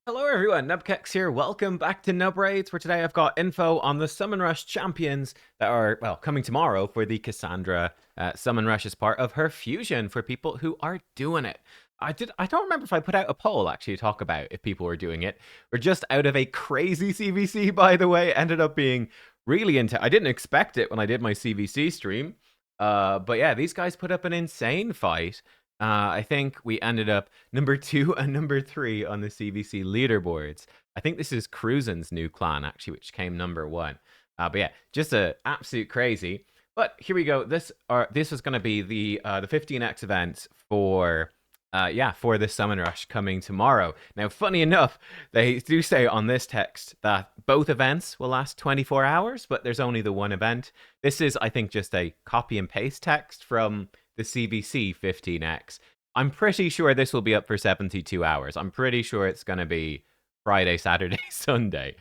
Hello everyone, nubkeks here. Welcome back to Nub Raids, where today I've got info on the Summon Rush champions that are, well, coming tomorrow for the Cassandra Summon Rush as part of her fusion for people who are doing it. I don't remember if I put out a poll actually to talk about if people were doing it. We're just out of a crazy CVC, by the way. Ended up being really into. I didn't expect it when I did my CVC stream. But yeah, these guys put up an insane fight. I think we ended up number 2 and number 3 on the CVC leaderboards. I think this is Cruisin's new clan, actually, which came number 1. But yeah, just a absolute crazy. But here we go. This is going to be the 15x event for for the Summon Rush coming tomorrow. Now, funny enough, they do say on this text that both events will last 24 hours, but there's only the one event. This is, I think, just a copy and paste text from the CVC 15x. I'm pretty sure this will be up for 72 hours. I'm pretty sure it's going to be Friday, Saturday, Sunday,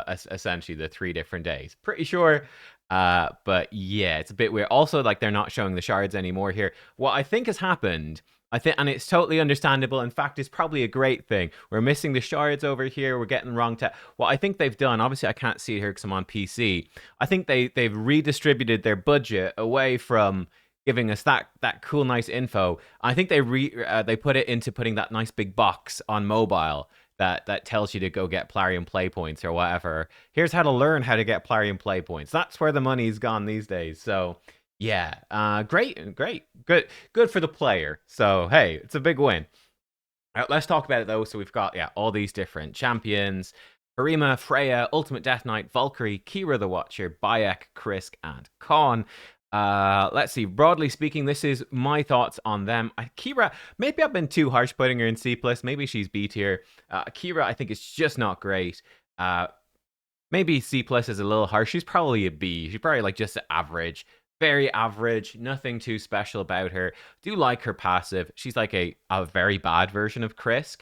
essentially the 3 different days. Pretty sure. But yeah, it's a bit weird. Also, like, they're not showing the shards anymore here. What I think has happened, I think, and it's totally understandable. In fact, it's probably a great thing. We're missing the shards over here. We're getting wrong. What I think they've done, obviously, I can't see it here because I'm on PC. I think they've redistributed their budget away from giving us that cool, nice info. I think they put it into putting that nice big box on mobile that tells you to go get Plarium play points or whatever. Here's how to learn how to get Plarium play points. That's where the money's gone these days. So yeah, great, good for the player. So hey, it's a big win. Let's talk about it though. So we've got all these different champions: Harima, Freya, Ultimate Death Knight, Valkyrie, Kira the Watcher, Bayak, Krisk, and Khan. Let's see. Broadly speaking, this is my thoughts on them. Kira, maybe I've been too harsh putting her in C+. Maybe she's B tier. Kira, I think it's just not great. Maybe C+ is a little harsh. She's probably a B. She's probably like just average. Very average. Nothing too special about her. Do like her passive. She's like a very bad version of Krisk.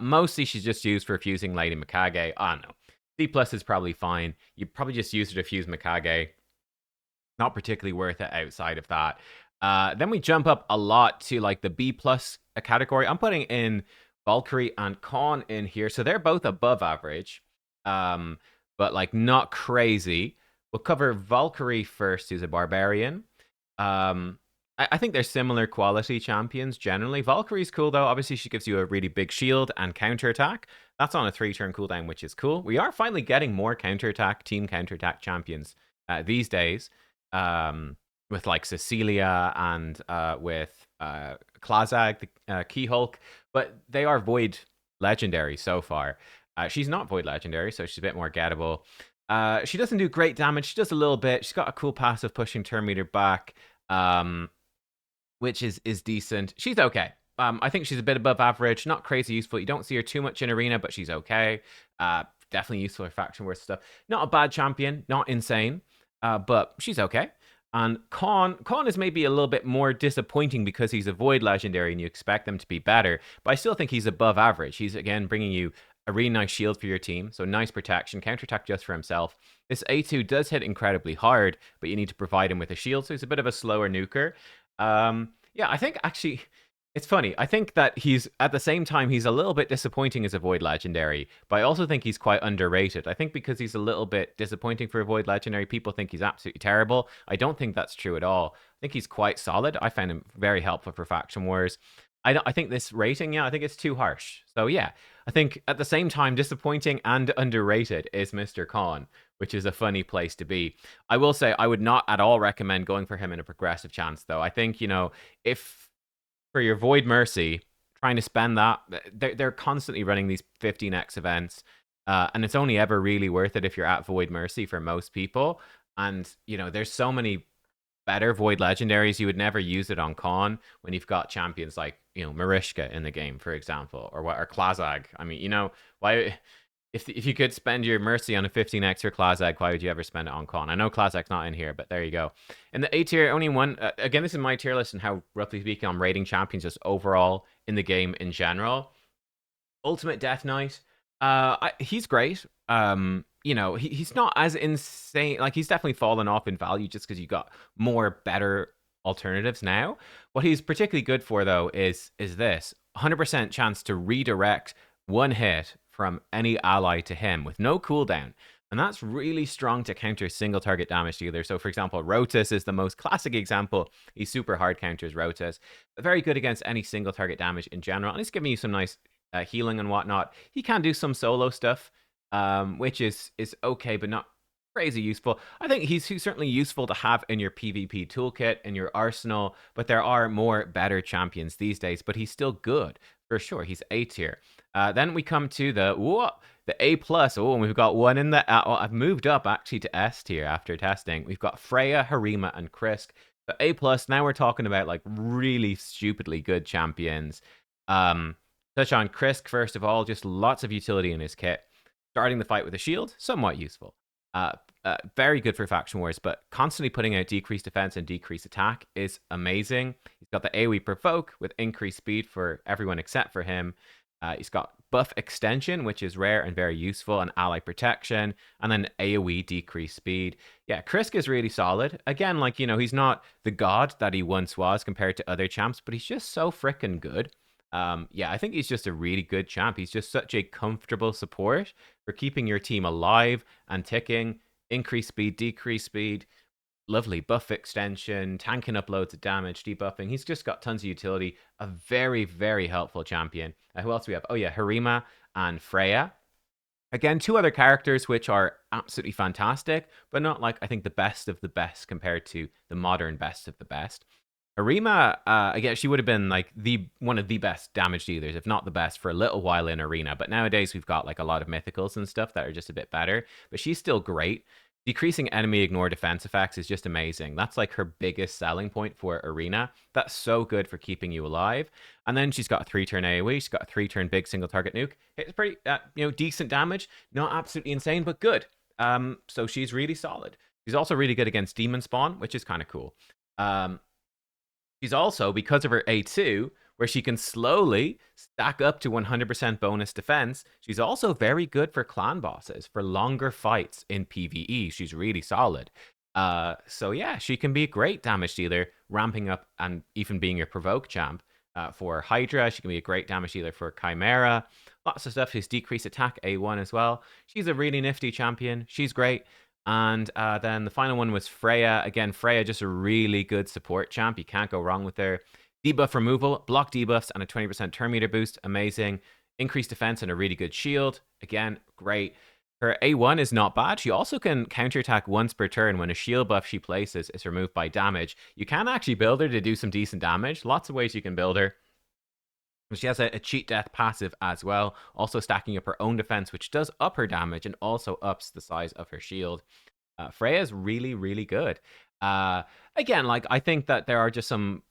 Mostly she's just used for fusing Lady Mikage. I don't know. C+ is probably fine. You probably just use her to fuse Mikage. Not particularly worth it outside of that. Then we jump up a lot to like the B+ category. I'm putting in Valkyrie and Khan in here. So they're both above average, but like not crazy. We'll cover Valkyrie first, who's a barbarian. I think they're similar quality champions generally. Valkyrie's cool though. Obviously, she gives you a really big shield and counterattack. That's on a 3-turn cooldown, which is cool. We are finally getting more counterattack, team counterattack champions these days. With like Cecilia and with Klazag, the Key Hulk, but they are Void Legendary so far. She's not Void Legendary, so she's a bit more gettable. She doesn't do great damage. She does a little bit. She's got a cool passive pushing turn meter back, which is decent. She's okay. I think she's a bit above average, not crazy useful. You don't see her too much in arena, but she's okay. Definitely useful for faction war stuff. Not a bad champion, not insane. But she's okay. And Khan is maybe a little bit more disappointing because he's a Void Legendary and you expect them to be better. But I still think he's above average. He's, again, bringing you a really nice shield for your team. So nice protection, counterattack just for himself. This A2 does hit incredibly hard, but you need to provide him with a shield. So he's a bit of a slower nuker. I think actually... It's funny. I think that he's, at the same time, he's a little bit disappointing as a Void Legendary, but I also think he's quite underrated. I think because he's a little bit disappointing for a Void Legendary, people think he's absolutely terrible. I don't think that's true at all. I think he's quite solid. I find him very helpful for Faction Wars. I think this rating, I think it's too harsh. So yeah, I think at the same time, disappointing and underrated is Mr. Khan, which is a funny place to be. I will say I would not at all recommend going for him in a progressive chance, though. I think, if... for your Void Mercy, trying to spend that, they're constantly running these 15x events, and it's only ever really worth it if you're at Void Mercy for most people. And, there's so many better Void Legendaries, you would never use it on Khan when you've got champions like, Marishka in the game, for example, or Klazag. I mean, why... If you could spend your Mercy on a 15x for Klazag, why would you ever spend it on Khan? I know Klazag's not in here, but there you go. In the A tier, only one... again, this is my tier list and how, roughly speaking, I'm rating champions just overall in the game in general. Ultimate Death Knight. He's great. He's not as insane. Like, he's definitely fallen off in value just because you got more better alternatives now. What he's particularly good for, though, is this. 100% chance to redirect one hit from any ally to him with no cooldown. And that's really strong to counter single target damage dealer. So, for example, Rotus is the most classic example. He super hard counters Rotus. Very good against any single target damage in general. And he's giving you some nice healing and whatnot. He can do some solo stuff, which is okay, but not crazy useful. I think he's certainly useful to have in your PvP toolkit, in your arsenal, but there are more better champions these days, but he's still good, for sure. He's A tier. Then we come to the A+. Oh, and we've got one in the... I've moved up, actually, to S tier after testing. We've got Freya, Harima, and Krisk. The A+, now we're talking about, like, really stupidly good champions. Touch on Krisk, first of all. Just lots of utility in his kit. Starting the fight with a shield, somewhat useful. Very good for faction wars, but constantly putting out decreased defense and decreased attack is amazing. He's got the AoE provoke with increased speed for everyone except for him. He's got buff extension, which is rare and very useful, and ally protection, and then AoE decreased speed. Yeah, Krisk is really solid. Again, like, you know, he's not the god that he once was compared to other champs, but he's just so freaking good. Yeah, I think he's just a really good champ. He's just such a comfortable support for keeping your team alive and ticking. Increase speed, decrease speed, lovely buff extension, tanking up loads of damage, debuffing. He's just got tons of utility. A very, very helpful champion. Who else do we have? Oh yeah, Harima and Freya. Again, two other characters which are absolutely fantastic, but not like, I think, the best of the best compared to the modern best of the best. Harima, again, she would have been like one of the best damage dealers, if not the best, for a little while in Arena. But nowadays we've got like a lot of mythicals and stuff that are just a bit better. But she's still great. Decreasing enemy ignore defense effects is just amazing. That's like her biggest selling point for Arena. That's so good for keeping you alive. And then she's got a 3-turn AoE. She's got a 3-turn big single target nuke. It's pretty, decent damage. Not absolutely insane, but good. So she's really solid. She's also really good against Demon Spawn, which is kind of cool. She's also, because of her A2, where she can slowly stack up to 100% bonus defense, she's also very good for clan bosses, for longer fights in PvE. She's really solid. So yeah, she can be a great damage dealer, ramping up and even being your provoke champ. For Hydra, she can be a great damage dealer for Chimera. Lots of stuff. She's decreased attack A1 as well. She's a really nifty champion. She's great. And then the final one was Freya. Again, Freya, just a really good support champ. You can't go wrong with her. Debuff removal, block debuffs, and a 20% turn meter boost. Amazing. Increased defense and a really good shield. Again, great. Her A1 is not bad. She also can counterattack once per turn when a shield buff she places is removed by damage. You can actually build her to do some decent damage. Lots of ways you can build her. She has a cheat death passive as well, also stacking up her own defense, which does up her damage and also ups the size of her shield. Freya is really, really good. Again, like, I think that there are just some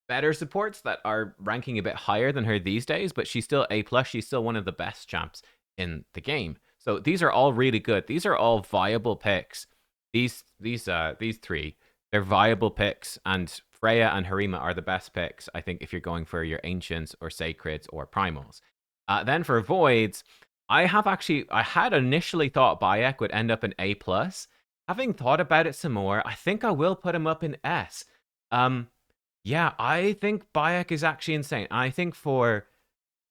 better supports that are ranking a bit higher than her these days, but she's still A+. She's still one of the best champs in the game. So these are all really good. These are all viable picks. These three, they're viable picks, and Freya and Harima are the best picks, I think, if you're going for your Ancients or Sacreds or Primals. Then for Voids, I had initially thought Bayak would end up in A+. Having thought about it some more, I think I will put him up in S. Yeah, I think Bayak is actually insane. I think for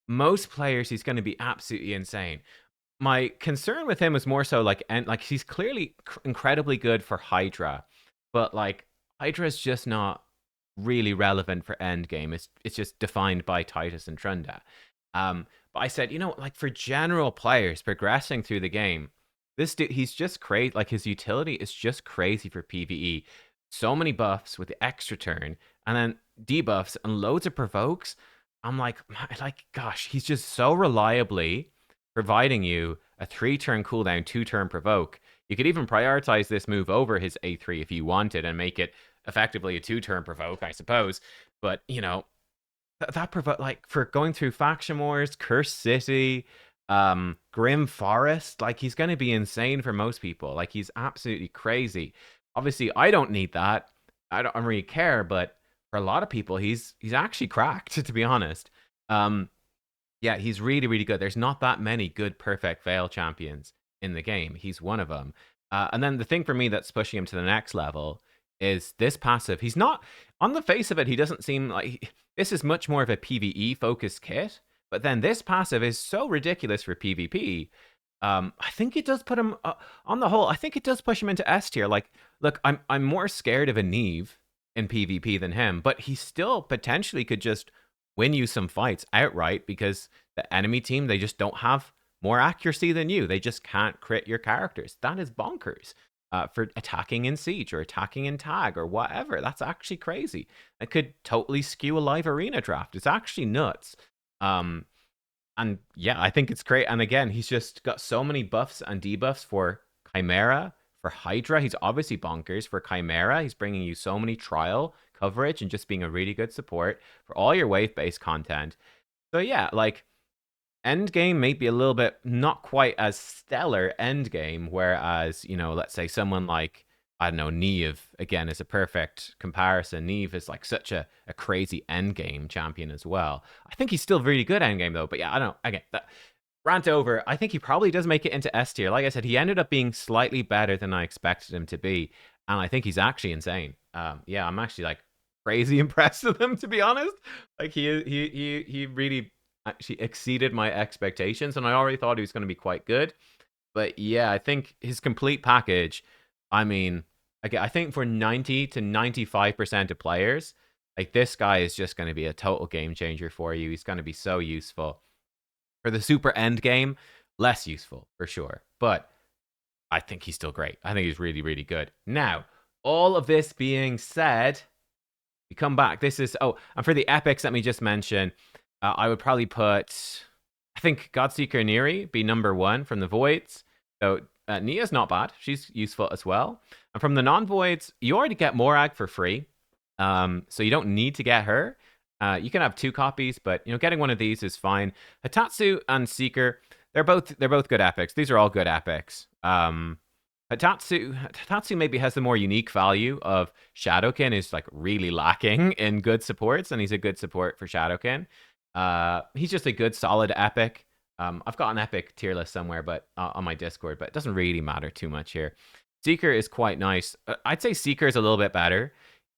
most players, he's going to be absolutely insane. My concern with him is more so like he's clearly incredibly good for Hydra, but like Hydra is just not really relevant for endgame. It's just defined by Titus and Trunda. But I said, like for general players progressing through the game, this dude, he's just crazy. Like his utility is just crazy for PvE. So many buffs with the extra turn, and then debuffs and loads of provokes. I'm like, gosh, he's just so reliably providing you a 3-turn cooldown, 2-turn provoke. You could even prioritize this move over his A3 if you wanted and make it effectively a 2-turn provoke, I suppose. But, that provoke, like, for going through Faction Wars, Cursed City, Grim Forest, like, he's going to be insane for most people. Like, he's absolutely crazy. Obviously, I don't need that. I don't really care, but for a lot of people, he's actually cracked, to be honest. Yeah, he's really, really good. There's not that many good Perfect Veil champions in the game. He's one of them. And then the thing for me that's pushing him to the next level is this passive. He's not, on the face of it, he doesn't seem like, this is much more of a PvE focused kit, But then this passive is so ridiculous for PvP. I think it does put him on the whole. I think it does push him into S tier. Like, look, I'm more scared of a Neve in PvP than him, but he still potentially could just win you some fights outright because the enemy team, they just don't have more accuracy than you. They just can't crit your characters. That is bonkers. For attacking in Siege or attacking in Tag or whatever. That's actually crazy. It could totally skew a live arena draft. It's actually nuts. Um, and yeah, I think it's great. And again, he's just got so many buffs and debuffs for Chimera, for Hydra. He's obviously bonkers. For Chimera, he's bringing you so many trial coverage and just being a really good support for all your wave-based content. So yeah, like Endgame may be a little bit not quite as stellar Endgame, whereas, you know, let's say someone like, I don't know, Neve, again, is a perfect comparison. Neve is like such a crazy Endgame champion as well. I think he's still really good Endgame, though. But yeah, I don't know. Again, that, rant over. I think he probably does make it into S tier. Like I said, he ended up being slightly better than I expected him to be. And I think he's actually insane. Yeah, I'm actually like crazy impressed with him, to be honest. Like he really actually exceeded my expectations, and I already thought he was going to be quite good. But yeah, I think his complete package, I mean, again, I think for 90 to 95% of players, like this guy is just going to be a total game changer for you. He's going to be so useful. For the super end game, less useful for sure. But I think he's still great. I think he's really, really good. Now, all of this being said, we come back. This is, oh, and for the epics, let me just mention, I would probably put, I think Godseeker Neri be number 1 from the Voids. So Nia's not bad. She's useful as well. And from the non-Voids, you already get Morag for free. So you don't need to get her. You can have 2 copies, but you know, getting one of these is fine. Hatatsu and Seeker, they're both good epics. These are all good epics. Hatatsu maybe has the more unique value of Shadowkin is like really lacking in good supports, and he's a good support for Shadowkin. He's just a good solid epic. I've got an epic tier list somewhere, but on my Discord, but it doesn't really matter too much here. Seeker is quite nice. I'd say Seeker is a little bit better.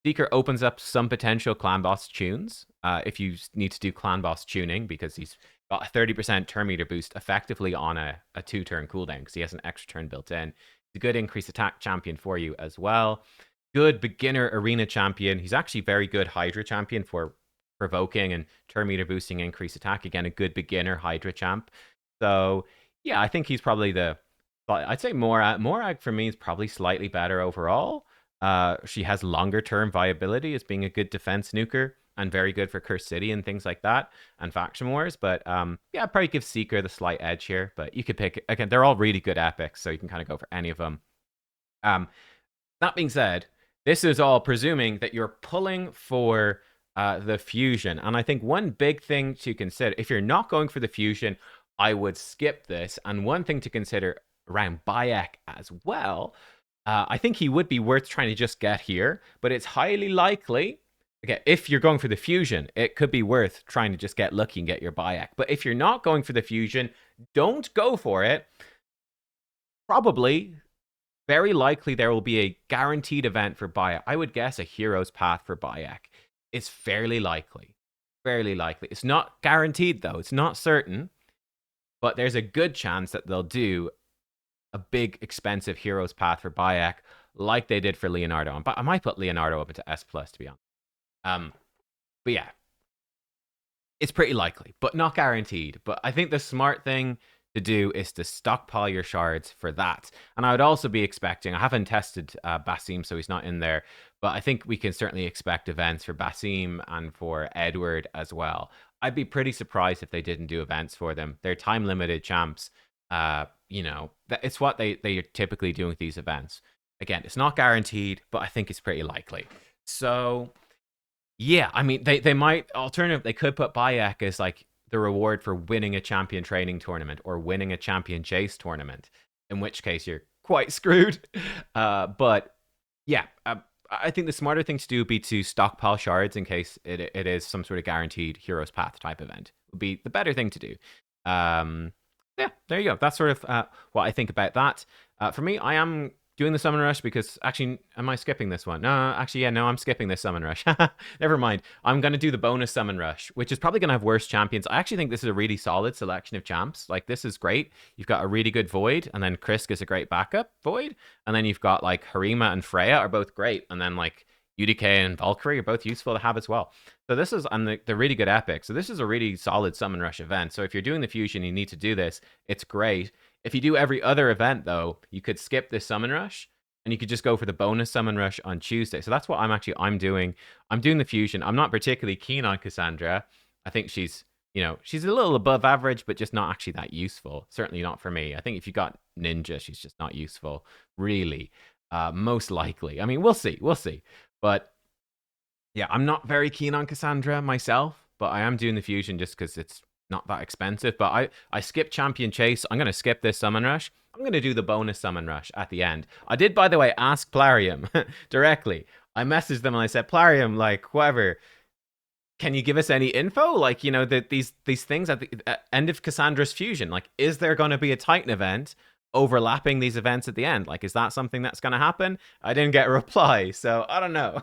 Seeker opens up some potential clan boss tunes if you need to do clan boss tuning, because he's got a 30% turn meter boost effectively on a 2-turn cooldown because he has an extra turn built in. He's a good increased attack champion for you as well. Good beginner arena champion. He's actually very good Hydra champion for provoking and turn meter boosting increased attack. Again, a good beginner Hydra champ. So yeah, I think he's probably I'd say Morag for me is probably slightly better overall. She has longer term viability as being a good defense nuker and very good for Curse City and things like that and Faction Wars. But yeah, I'd probably give Seeker the slight edge here. But you could pick, again, they're all really good epics, so you can kind of go for any of them. That being said, this is all presuming that you're pulling for the fusion. And I think one big thing to consider, if you're not going for the fusion, I would skip this. And one thing to consider around Bayak as well, I think he would be worth trying to just get here, but it's highly likely, okay, if you're going for the fusion, it could be worth trying to just get lucky and get your Bayak. But if you're not going for the fusion, don't go for it. Probably, very likely, there will be a guaranteed event for Bayak. I would guess a Hero's Path for Bayak. It's fairly likely. Fairly likely. It's not guaranteed, though. It's not certain. But there's a good chance that they'll do a big, expensive Hero's Path for Bayak, like they did for Leonardo. But I might put Leonardo up into S+, to be honest. But yeah, it's pretty likely, but not guaranteed. But I think the smart thing to do is to stockpile your shards for that. And I would also be expecting, I haven't tested Basim, so he's not in there, but I think we can certainly expect events for Basim and for Edward as well. I'd be pretty surprised if they didn't do events for them. They're time-limited champs. You know, it's what they typically do with these events. Again, it's not guaranteed, but I think it's pretty likely. So yeah, I mean, they might they could put Bayak as like the reward for winning a champion training tournament or winning a champion chase tournament, in which case you're quite screwed. But yeah, I think the smarter thing to do would be to stockpile shards in case it is some sort of guaranteed Hero's Path type event. Would be the better thing to do. Yeah, there you go. That's sort of what I think about that. For me, I am doing the Summon Rush because actually, am I skipping this one? No, actually, yeah, no, I'm skipping this Summon Rush. Never mind. I'm going to do the bonus Summon Rush, which is probably going to have worse champions. I actually think this is a really solid selection of champs. Like, this is great. You've got a really good Void, and then Krisk is a great backup Void. And then you've got, like, Harima and Freya are both great. And then, like, UDK and Valkyrie are both useful to have as well. So this is, and they're really good epic. So this is a really solid Summon Rush event. So if you're doing the Fusion, you need to do this. It's great. If you do every other event, though, you could skip this Summon Rush, and you could just go for the bonus Summon Rush on Tuesday. So that's what I'm doing. I'm doing the Fusion. I'm not particularly keen on Cassandra. I think she's, she's a little above average, but just not actually that useful. Certainly not for me. I think if you got Ninja, she's just not useful, really. Most likely. I mean, we'll see. We'll see. But yeah, I'm not very keen on Cassandra myself, but I am doing the Fusion just because it's not that expensive. But I skipped Champion Chase. I'm going to skip this Summon Rush. I'm going to do the bonus Summon Rush at the end. I did, by the way, ask Plarium directly. I messaged them and I said, Plarium, like, whatever, can you give us any info? Like, these things at the end of Cassandra's Fusion, like, is there going to be a Titan event overlapping these events at the end? Like, is that something that's going to happen? I didn't get a reply, so I don't know.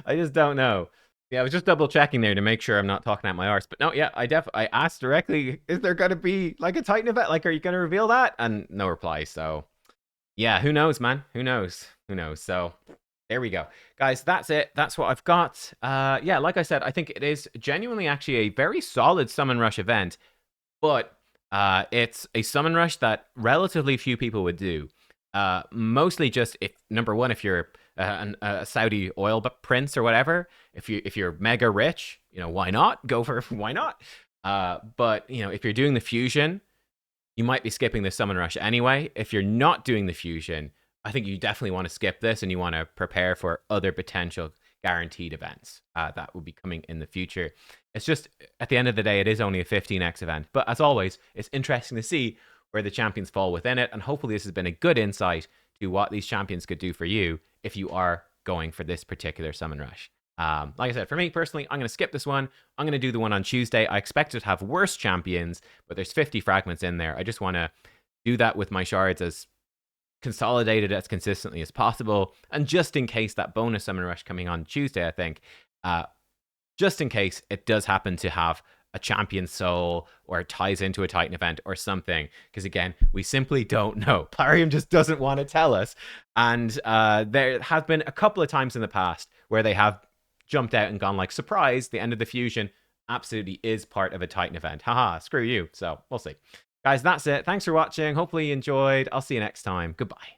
I just don't know. Yeah, I was just double checking there to make sure I'm not talking out my arse. But no, yeah, I asked directly, is there going to be like a Titan event? Like, are you going to reveal that? And no reply. So yeah, who knows, man? Who knows? Who knows? So there we go. Guys, that's it. That's what I've got. Yeah, like I said, I think it is genuinely actually a very solid Summon Rush event, but it's a Summon Rush that relatively few people would do. Mostly just if number one, if you're a Saudi oil prince or whatever, if you're mega rich, why not go for why not? But if you're doing the Fusion, you might be skipping the Summon Rush anyway. If you're not doing the Fusion, I think you definitely want to skip this and you want to prepare for other potential guaranteed events that will be coming in the future. It's just, at the end of the day, it is only a 15x event. But as always, it's interesting to see where the champions fall within it. And hopefully this has been a good insight to what these champions could do for you if you are going for this particular Summon Rush. Like I said, for me personally, I'm going to skip this one. I'm going to do the one on Tuesday. I expect it to have worse champions, but there's 50 fragments in there. I just want to do that with my shards as consolidated as consistently as possible. And just in case that bonus Summon Rush coming on Tuesday, I think, just in case it does happen to have a champion soul or it ties into a Titan event or something, because again, we simply don't know. Plarium just doesn't want to tell us. And there have been a couple of times in the past where they have jumped out and gone like, surprise, the end of the Fusion absolutely is part of a Titan event. Haha, screw you. So we'll see. Guys, that's it. Thanks for watching. Hopefully you enjoyed. I'll see you next time. Goodbye.